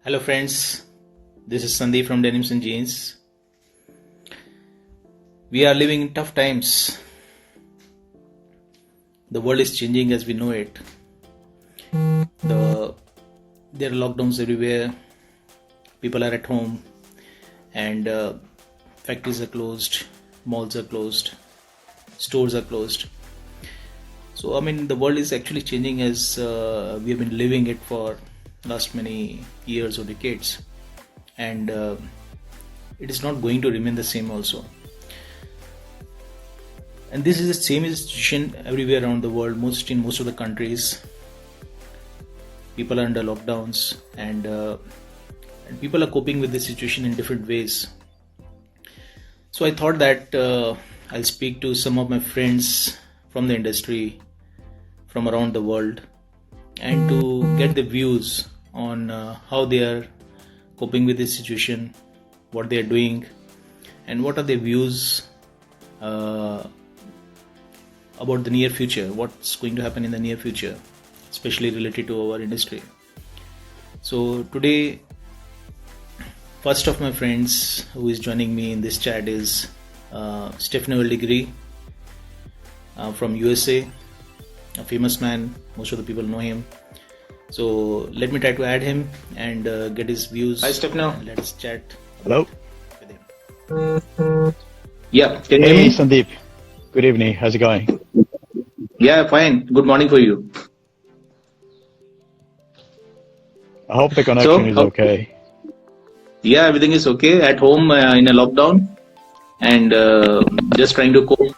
Hello friends, this is Sandeep from Denims and Jeans. We are living in tough times. The world is changing as we know it. There are lockdowns everywhere. People are at home and factories are closed, malls are closed, stores are closed. So the world is actually changing as we have been living it for last many years or decades, and it is not going to remain the same also. And this is the same situation everywhere around the world. In most of the countries, people are under lockdowns, and people are coping with the situation in different ways. So I thought that I'll speak to some of my friends from the industry from around the world and to get the views on how they are coping with this situation, what they are doing, and what are their views about the near future, what's going to happen in the near future, especially related to our industry. So today, first of my friends who is joining me in this chat is Stefano Aldighieri from USA, a famous man. Most of the people know him. So let me try to add him and get his views. Hi Stefano. Let's chat. Hello. With him. Yeah, can you hear Hey me? Sandeep. Good evening. How's it going? Yeah, fine. Good morning for you. I hope the connection is okay. Yeah, everything is okay. At home in a lockdown and just trying to cope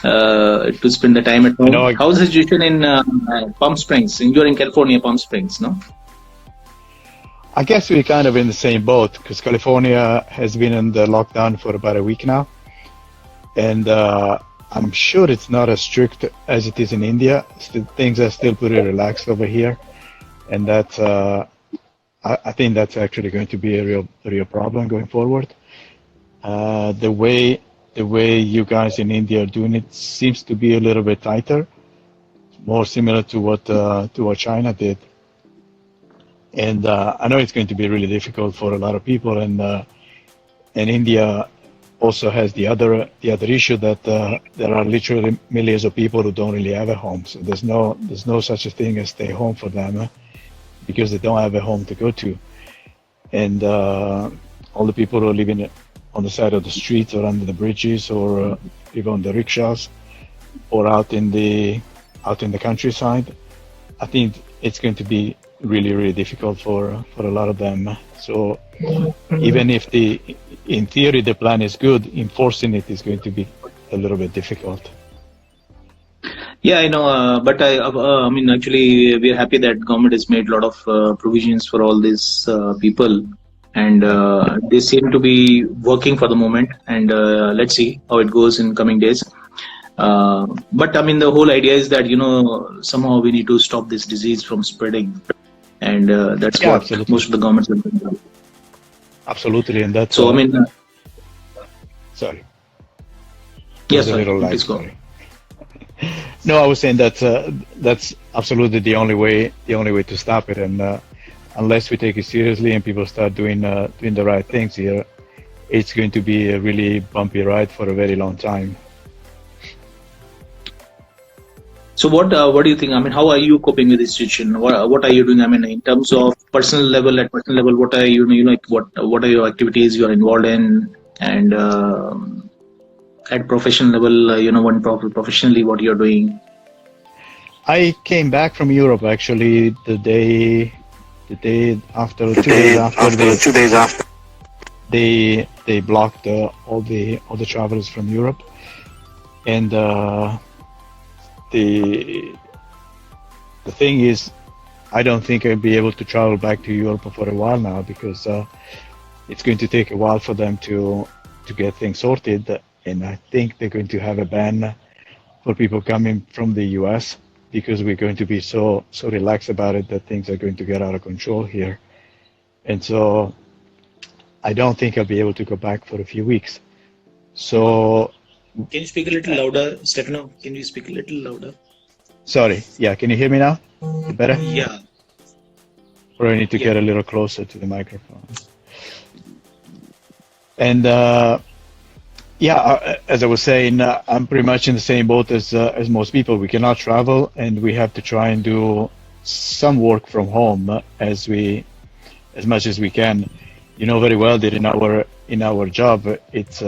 to spend the time at home. How's the situation in Palm Springs? You're in California, Palm Springs, no? I guess we're kind of in the same boat because California has been in the lockdown for about a week now. And I'm sure it's not as strict as it is in India. Things are still pretty relaxed over here. And that's, I think that's actually going to be a real problem going forward. The way you guys in India are doing it seems to be a little bit tighter, more similar to what China did. And I know it's going to be really difficult for a lot of people, and India also has the other issue that there are literally millions of people who don't really have a home. So there's no such a thing as stay home for them because they don't have a home to go to, and all the people who are living on the side of the streets or under the bridges or even on the rickshaws or out in the countryside, I think it's going to be really difficult for a lot of them. So even if in theory the plan is good, enforcing it is going to be a little bit difficult. Yeah, I know, but actually we are happy that government has made a lot of provisions for all these people, and they seem to be working for the moment, and let's see how it goes in coming days. But the whole idea is that somehow we need to stop this disease from spreading, and that's what absolutely. most of the governments are doing. Absolutely, and that's so. Sorry. Yes, sorry. Please go. Sorry. No, I was saying that's absolutely the only way to stop it, and unless we take it seriously and people start doing the right things here, it's going to be a really bumpy ride for a very long time. So what do you think? How are you coping with this situation? What are you doing? In terms of personal level, what are you what are your activities you are involved in, and at professional level, professionally what you're doing? I came back from Europe actually the day after, 2 days after they blocked all the travelers from Europe, and the thing is, I don't think I'll be able to travel back to Europe for a while now because it's going to take a while for them to get things sorted, and I think they're going to have a ban for people coming from the US because we're going to be so relaxed about it that things are going to get out of control here. And so I don't think I'll be able to go back for a few weeks. So Can you speak a little louder, Stefano? Can you speak a little louder? Sorry. Yeah, can you hear me now? Better? Yeah. Or I need to Yeah. get a little closer to the microphone. And yeah, as I was saying, I'm pretty much in the same boat as most people. We cannot travel, and we have to try and do some work from home as much as we can. You know very well that in our job, it's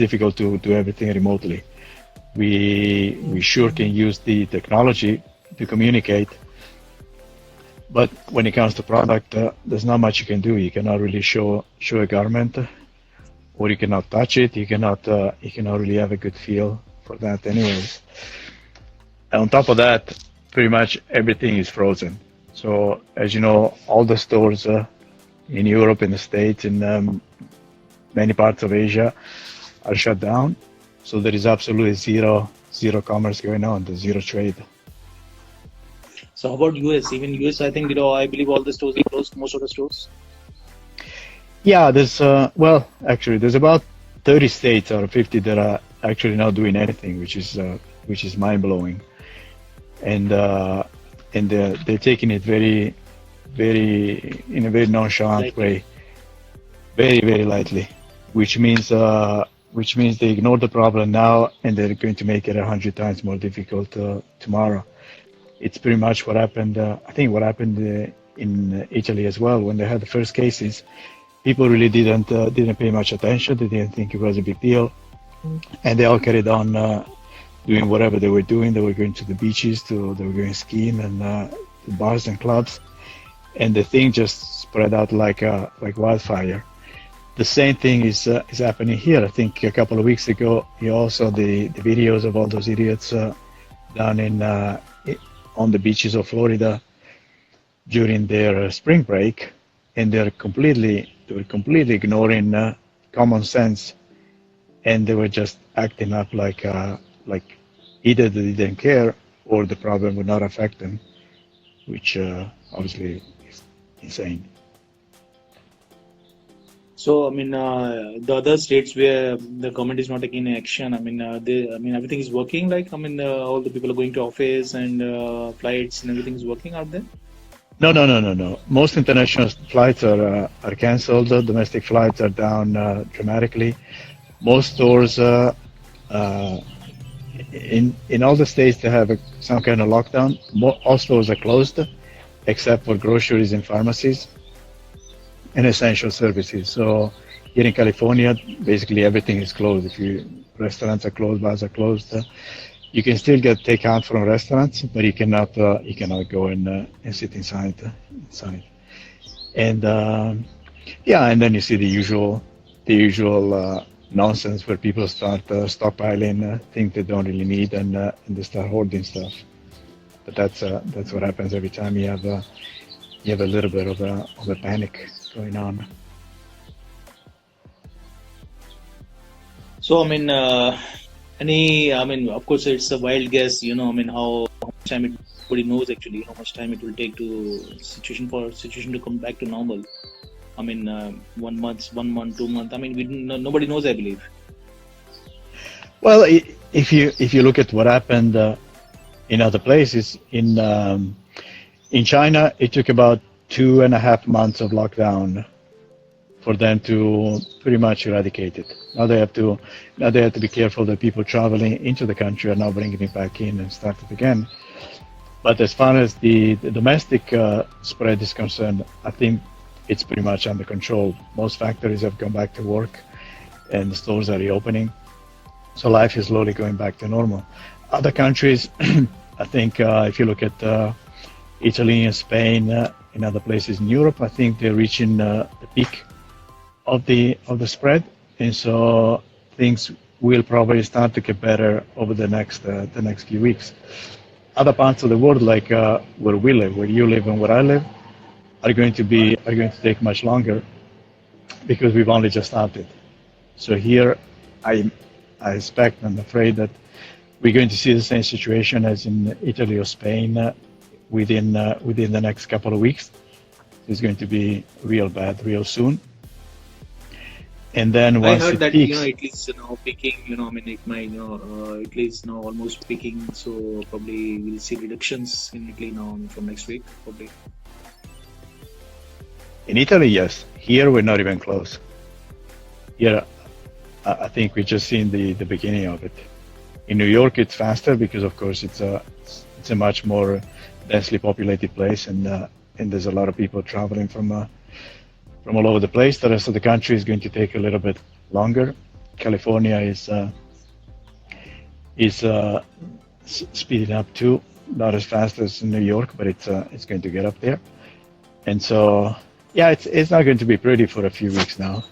difficult to do everything remotely. We sure can use the technology to communicate, but when it comes to product, there's not much you can do. You cannot really show a garment, or you cannot touch it. You cannot really have a good feel for that, anyways. And on top of that, pretty much everything is frozen. So as you know, all the stores in Europe, in the States, in many parts of Asia are shut down. So there is absolutely zero commerce going on. There's zero trade. So how about US? Even US, I think, I believe all the stores are closed, most of the stores. Yeah, well, actually, there's about 30 states out of 50 that are actually not doing anything, which is mind blowing, and they're taking it in a very nonchalant Lightly. way, very lightly, which means they ignore the problem now, and they're going to make it 100 times more difficult tomorrow. It's pretty much what happened. I think what happened in Italy as well when they had the first cases. People really didn't pay much attention. They didn't think it was a big deal, and they all carried on doing whatever they were doing. They were going to the beaches, they were going skiing, and to bars and clubs, and the thing just spread out like wildfire. The same thing is happening here. I think a couple of weeks ago, you all saw the videos of all those idiots down on the beaches of Florida during their spring break, and they were completely ignoring common sense, and they were just acting up like either they didn't care or the problem would not affect them, which obviously is insane. So, the other states where the government is not taking action, everything is working. Like, all the people are going to office and flights and everything is working out there. No. Most international flights are canceled. Domestic flights are down dramatically. Most stores in all the states that have some kind of lockdown, all stores are closed except for groceries and pharmacies and essential services. So here in California, basically everything is closed. Restaurants are closed, bars are closed. You can still get takeout from restaurants, but you cannot go and sit inside. And yeah, and then you see the usual nonsense where people start stockpiling things they don't really need, and they start hoarding stuff. But that's what happens every time you have a little bit of a panic going on. So, of course, it's a wild guess, how much time nobody knows actually how much time it will take situation to come back to normal. 1 month, 2 months. Nobody knows, I believe. Well, if you look at what happened in other places, in China, it took about 2.5 months of lockdown for them to pretty much eradicate it. Now they have to be careful that people traveling into the country are not bringing it back in and start it again. But as far as the domestic spread is concerned, I think it's pretty much under control. Most factories have gone back to work, and the stores are reopening. So life is slowly going back to normal. Other countries, I think if you look at Italy and Spain and other places in Europe, I think they're reaching the peak of the spread, and so things will probably start to get better over the next few weeks. Other parts of the world, like where we live, where you live, and where I live, are going to take much longer because we've only just started. So here, I expect, I'm afraid that we're going to see the same situation as in Italy or Spain within the next couple of weeks. It's going to be real bad real soon. And then once I heard it that peaks, Italy's now peaking. Italy is now almost peaking. So probably we'll see reductions in Italy now from next week, probably. In Italy, yes. Here, we're not even close. Here, I think we're just seeing the beginning of it. In New York, it's faster because, of course, it's a much more densely populated place, and there's a lot of people traveling from all over the place. The rest of the country is going to take a little bit longer. California is speeding up too, not as fast as New York, but it's going to get up there. And so, yeah, it's not going to be pretty for a few weeks now.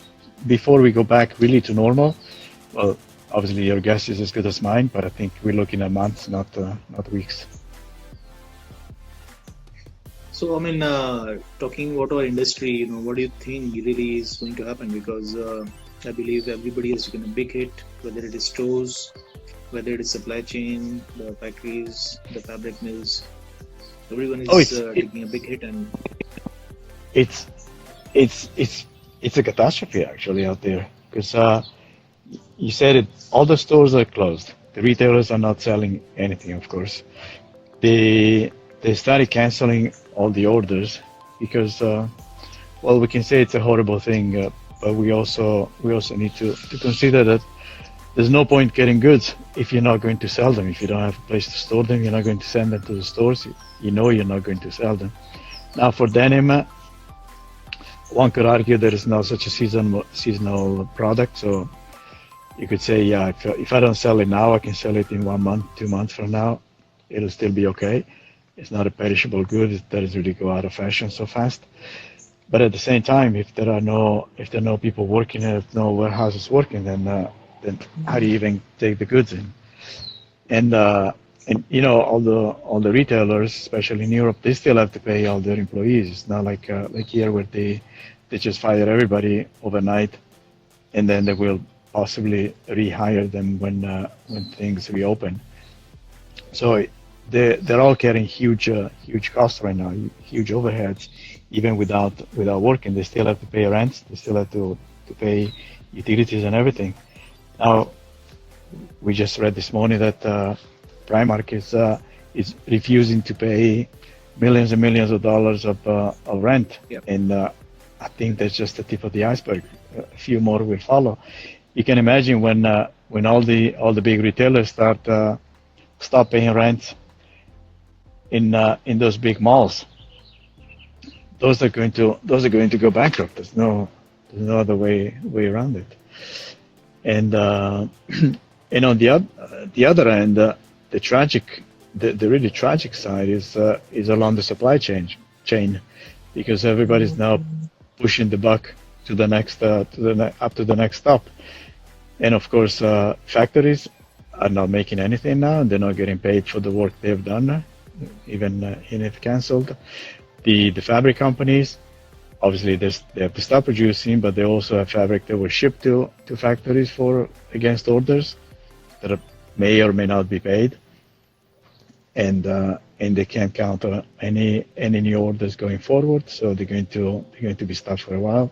Before we go back really to normal, well, obviously your guess is as good as mine, but I think we're looking at months, not weeks. So, I mean, talking about our industry, what do you think really is going to happen? Because I believe everybody is taking a big hit, whether it is stores, whether it is supply chain, the factories, the fabric mills. Everyone is taking a big hit, and it's it's a catastrophe actually out there because you said it. All the stores are closed. The retailers are not selling anything, of course. They started canceling all the orders because, well, we can say it's a horrible thing, but we also need to consider that there's no point getting goods if you're not going to sell them. If you don't have a place to store them, you're not going to send them to the stores. You know you're not going to sell them. Now for denim, one could argue there is no such a seasonal product, so you could say, yeah, if I don't sell it now, I can sell it in 1 month, 2 months from now. It'll still be okay. It's not a perishable good. It doesn't really go out of fashion so fast. But at the same time, if there are no people working, if no warehouses working, then how do you even take the goods in? And all the retailers, especially in Europe, they still have to pay all their employees. It's not like here where they just fire everybody overnight, and then they will possibly rehire them when things reopen. So they're all carrying huge costs right now, huge overheads. Even without working, they still have to pay rents, they still have to pay utilities and everything. Now, we just read this morning that Primark is refusing to pay millions and millions of dollars of rent, Yep. and I think that's just the tip of the iceberg. A few more will follow. You can imagine when all the big retailers stop paying rent in those big malls. Those are going to go bankrupt. There's no other way around it. And and on the other end, the really tragic side is along the supply chain, because everybody's now pushing the buck to the next up to the next stop. And of course, factories are not making anything now, and they're not getting paid for the work they've done, even if canceled. The fabric companies, obviously they have to stop producing, but they also have fabric that was shipped to factories against orders that may or may not be paid, and they can't count on any new orders going forward. So they're going to be stopped for a while.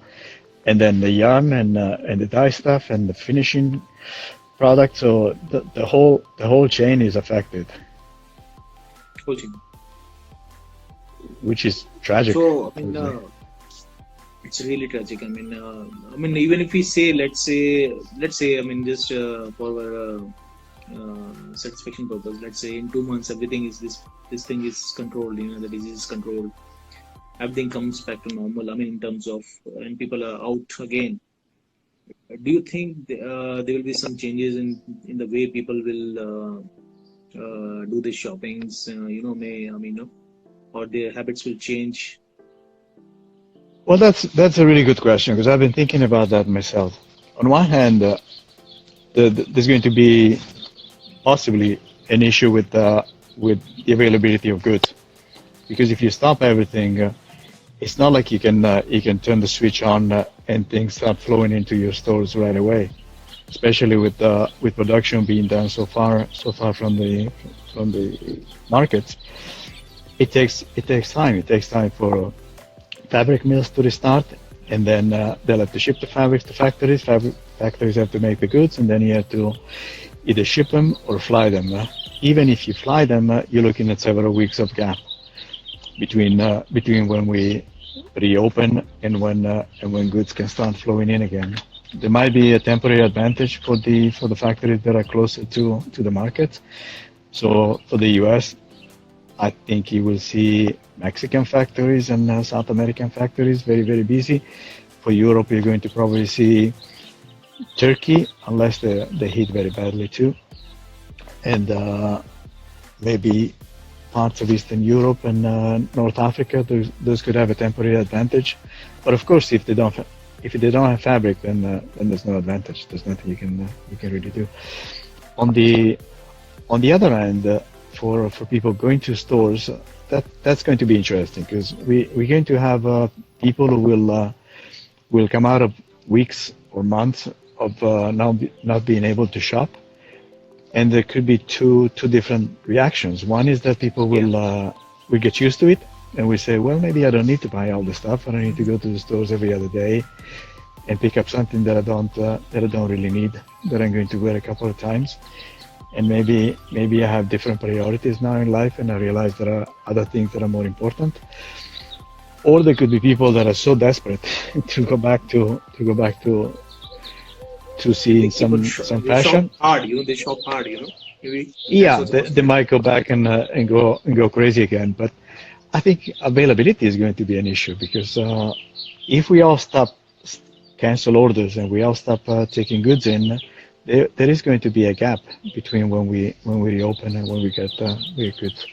And then the yarn and the dye stuff and the finishing product. So the whole chain is affected, which is tragic. So, I mean, it's really tragic. I mean, even if we say, let's say, I mean, just for our satisfaction purpose, let's say in 2 months everything is this thing is controlled. The disease is controlled. Everything comes back to normal. I mean, in terms of and people are out again. Do you think there will be some changes in the way people will do the shoppings? Or their habits will change? Well, that's a really good question, because I've been thinking about that myself. On one hand, there's going to be possibly an issue with the availability of goods, because if you stop everything, it's not like you can turn the switch on and things start flowing into your stores right away. Especially with production being done so far from the markets, it takes time. It takes time for fabric mills to restart, and then they'll have to ship the fabrics to factories. Factories have to make the goods, and then you have to either ship them or fly them. Even if you fly them, you're looking at several weeks of gap between when reopen and when goods can start flowing in again. There might be a temporary advantage for the factories that are closer to the market. So for the U.S., I think you will see Mexican factories and South American factories very, very busy. For Europe, you're going to probably see Turkey, unless they hit very badly too, and maybe parts of Eastern Europe and North Africa. Those could have a temporary advantage, but of course, if they don't have fabric, then there's no advantage. There's nothing you can really do. On the other hand, for people going to stores, that's going to be interesting because we're going to have people who will come out of weeks or months of not being able to shop, and there could be two different reactions. One is that people will get used to it and we say, well, maybe I don't need to buy all the stuff. I don't need to go to the stores every other day and pick up something that I don't really need, that I'm going to wear a couple of times. And maybe I have different priorities now in life, and I realize there are other things that are more important. Or there could be people that are so desperate to go back to see some fashion. Shop hard, they shop hard, Maybe Yeah, they might go back and go crazy again. But I think availability is going to be an issue because if we all cancel orders and we all stop taking goods in, there is going to be a gap between when we reopen and when we get goods.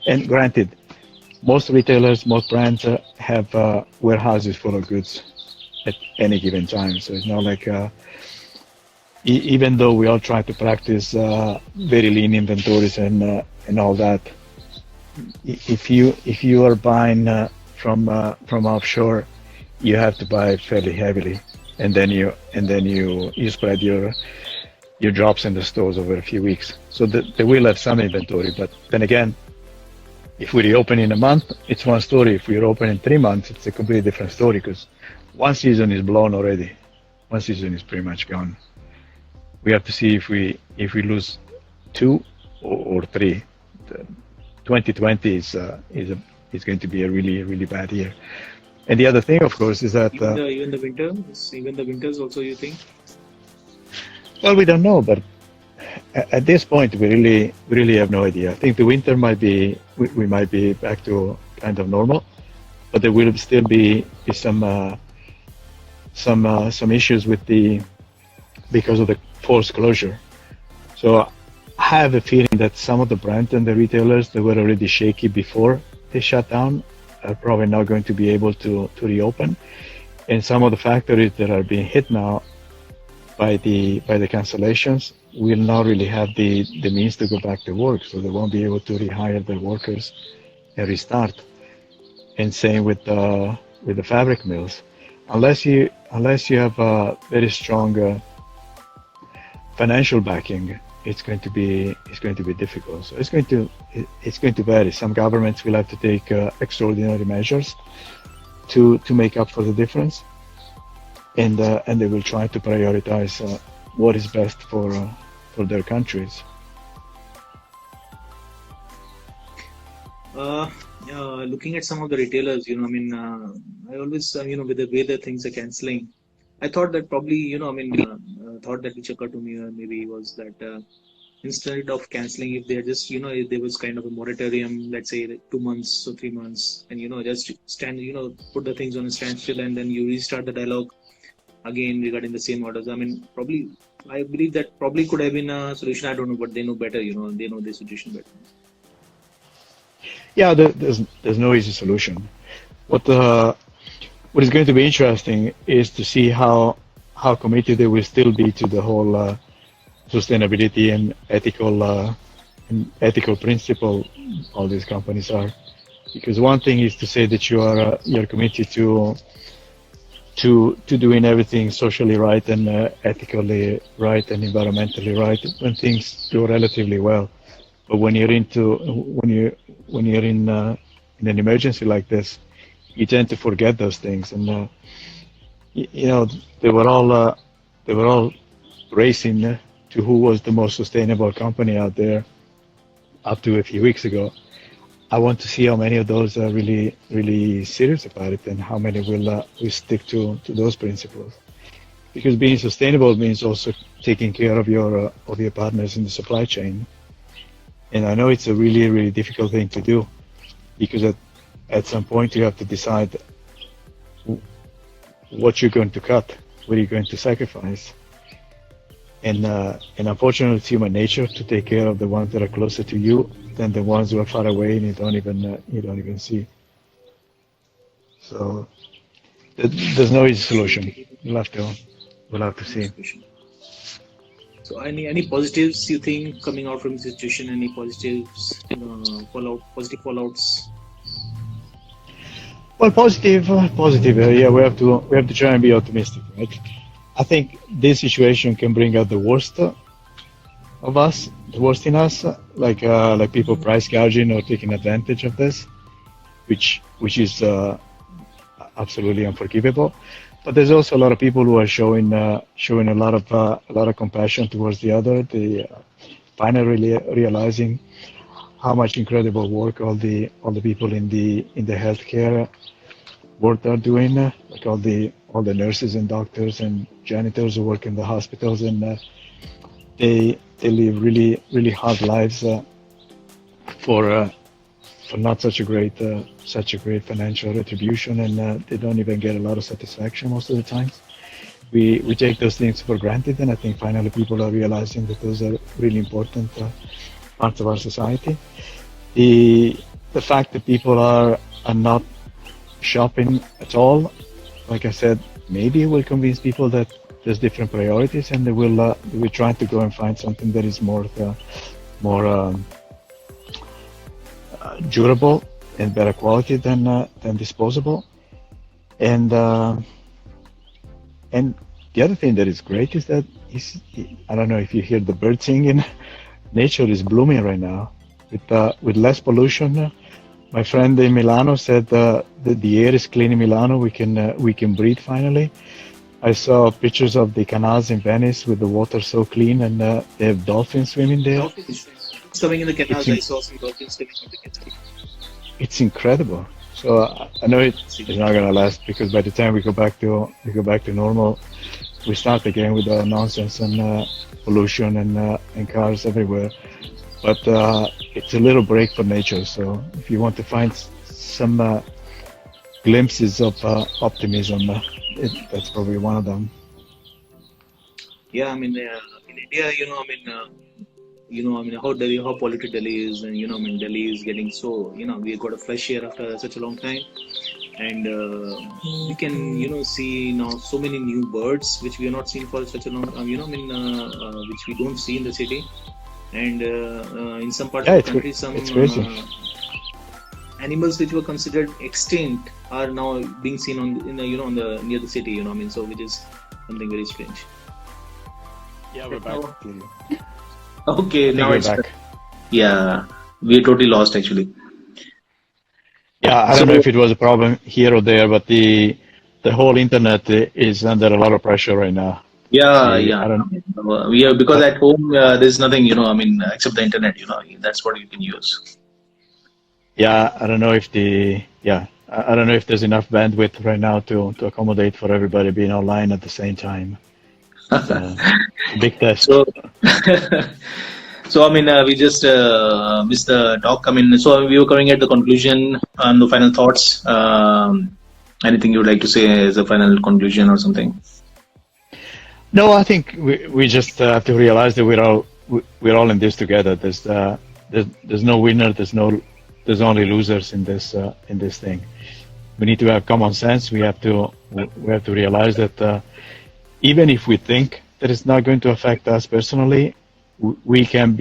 And granted, most retailers, most brands have warehouses full of goods at any given time. So it's not like even though we all try to practice very lean inventories and all that, if you are buying from offshore, you have to buy fairly heavily, and then you spread your drops in the stores over a few weeks. So they will have some inventory, but then again, if we reopen in a month, it's one story. If we reopen in 3 months, it's a completely different story because one season is blown already. One season is pretty much gone. We have to see if we lose 2 or 3. 2020 is going to be a really, really bad year. And the other thing, of course, is that even the winters also, you think? Well, we don't know, but at this point, we really have no idea. I think the winter we might be back to kind of normal, but there will still be some issues because of the forced closure. So I have a feeling that some of the brands and the retailers that were already shaky before they shut down are probably not going to be able to reopen, and some of the factories that are being hit now by the cancellations will not really have the means to go back to work, so they won't be able to rehire their workers and restart. And same with the fabric mills, unless you have a very strong financial backing, it's going to be difficult. So it's going to vary. Some governments will have to take extraordinary measures to make up for the difference, and they will try to prioritize what is best for their countries. Looking at some of the retailers, I always, with the way that things are canceling, I thought that probably, thought that which occurred to me maybe was that instead of canceling, if they're just, if there was kind of a moratorium, let's say like 2 months or 3 months, and, just put the things on a standstill and then you restart the dialogue again regarding the same orders. I believe that probably could have been a solution. I don't know, but they know better, they know the situation better. Yeah, there's no easy solution. What is going to be interesting is to see how committed they will still be to the whole sustainability and ethical principle all these companies are. Because one thing is to say that you're committed to doing everything socially right and ethically right and environmentally right when things go relatively well. But when you're in an emergency like this, you tend to forget those things, and they were all racing to who was the most sustainable company out there up to a few weeks ago. I want to see how many of those are really, really serious about it, and how many will stick to those principles. Because being sustainable means also taking care of your partners in the supply chain. And I know it's a really, really difficult thing to do, because at some point you have to decide what you're going to cut, what you're going to sacrifice. And unfortunately, it's human nature to take care of the ones that are closer to you than the ones who are far away and you don't even see. So there's no easy solution. We'll have to see. So, any positives you think coming out from the situation? Any positives, positive fallouts? Well, positive. Yeah, we have to try and be optimistic, right? I think this situation can bring out the worst of us, the worst in us, like people price gouging or taking advantage of this, which is absolutely unforgivable. But there's also a lot of people who are showing a lot of compassion towards the other. They finally realizing how much incredible work all the people in the healthcare world are doing, like all the nurses and doctors and janitors who work in the hospitals, and they live really hard lives for not such a great financial retribution, and they don't even get a lot of satisfaction most of the time. We take those things for granted, and I think finally people are realizing that those are really important parts of our society. The fact that people are not shopping at all, like I said, maybe it will convince people that there's different priorities, and they will try to go and find something that is more durable and better quality than disposable. And the other thing that is great is that I don't know if you hear the bird singing. Nature is blooming right now with less pollution. My friend in Milano said that the air is clean in Milano. We can breathe finally. I saw pictures of the canals in Venice with the water so clean, and they have dolphins swimming there. Dolphins swimming in the canals. I saw some dolphins swimming in the canals. It's incredible. So I know it's not gonna last, because by the time we go back to normal, we start again with the nonsense and pollution and cars everywhere. But it's a little break for nature. So if you want to find some glimpses of optimism, that's probably one of them. Yeah, I mean, in India, how polluted Delhi is, and Delhi is getting so, we got a fresh air after such a long time, and we can, see now so many new birds which we have not seen for such a long, which we don't see in the city, and in some parts of the country, some animals which were considered extinct are now being seen near the city, so which is something very strange. Yeah, we're back. Okay, now we're back. Yeah, we're totally lost actually. Yeah, I don't know if it was a problem here or there, but the whole internet is under a lot of pressure right now. Yeah. Because at home there's nothing, except the internet. That's what you can use. Yeah, I don't know if there's enough bandwidth right now to accommodate for everybody being online at the same time. So, big test. So we just missed the talk. So we were coming at the conclusion and the final thoughts. Anything you would like to say as a final conclusion or something? No, I think we just have to realize that we're all in this together. There's no winner. There's only losers in this thing. We need to have common sense. We have to realize that even if we think that it's not going to affect us personally, we can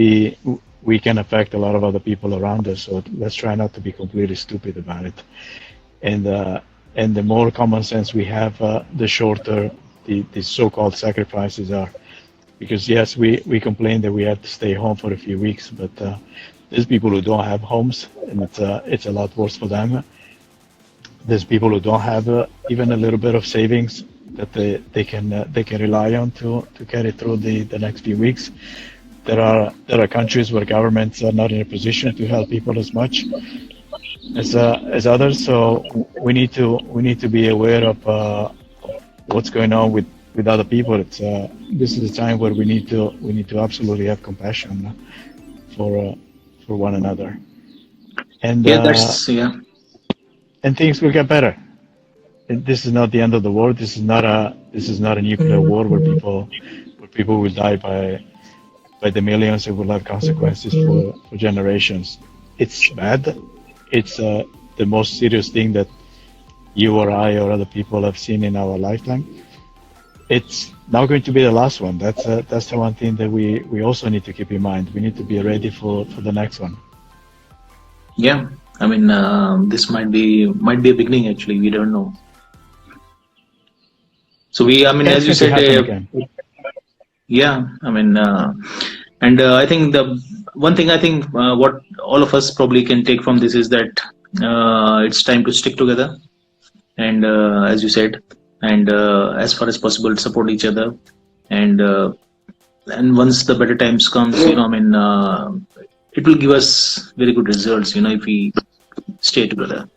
affect a lot of other people around us. So let's try not to be completely stupid about it. And the more common sense we have, the shorter the so-called sacrifices are. Because yes, we complain that we have to stay home for a few weeks, but there's people who don't have homes, and it's a lot worse for them. There's people who don't have even a little bit of savings that they can rely on to carry through the next few weeks. There are countries where governments are not in a position to help people as much. as others. So we need to be aware of what's going on with other people. It's this is a time where we need to absolutely have compassion for one another, and Yeah, that's yeah. and things will get better. This is not the end of the world. This is not a nuclear war where people will die by the millions. It will have consequences for generations. It's bad. It's the most serious thing that you or I or other people have seen in our lifetime. It's now going to be the last one. That's the one thing that we also need to keep in mind. We need to be ready for the next one. Yeah, I mean, this might be a beginning. Actually, we don't know. So I mean, Yeah, as it's you going to said, happen again. yeah, I mean, and I think the one thing I think what all of us probably can take from this is that it's time to stick together, and as you said, and as far as possible, support each other, and uh, and once the better times comes, I mean, it will give us very good results, if we stay together.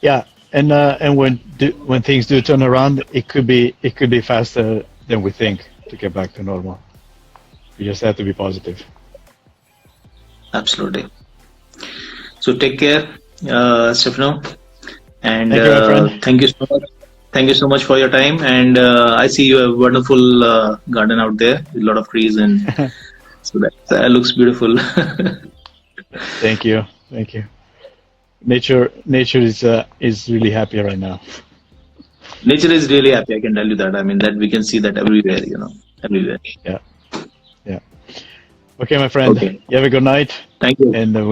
Yeah, and when things do turn around, it could be faster than we think to get back to normal. We just have to be positive. Absolutely. So take care, Stefano, and Thank you, my friend. thank you so much. Thank you so much for your time. And I see you have a wonderful garden out there with a lot of trees, and so that looks beautiful. Thank you. Thank you. Nature is really happy right now. Nature is really happy. I can tell you that. I mean, that we can see that everywhere. Everywhere. Yeah, yeah. Okay, my friend. Okay. You have a good night, Thank you. and Thank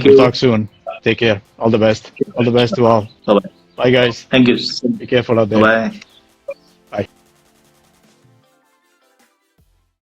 we'll you. talk soon. Take care. All the best. All the best to all. Bye bye. Bye, guys. Thank you. Be careful out Bye there. bye.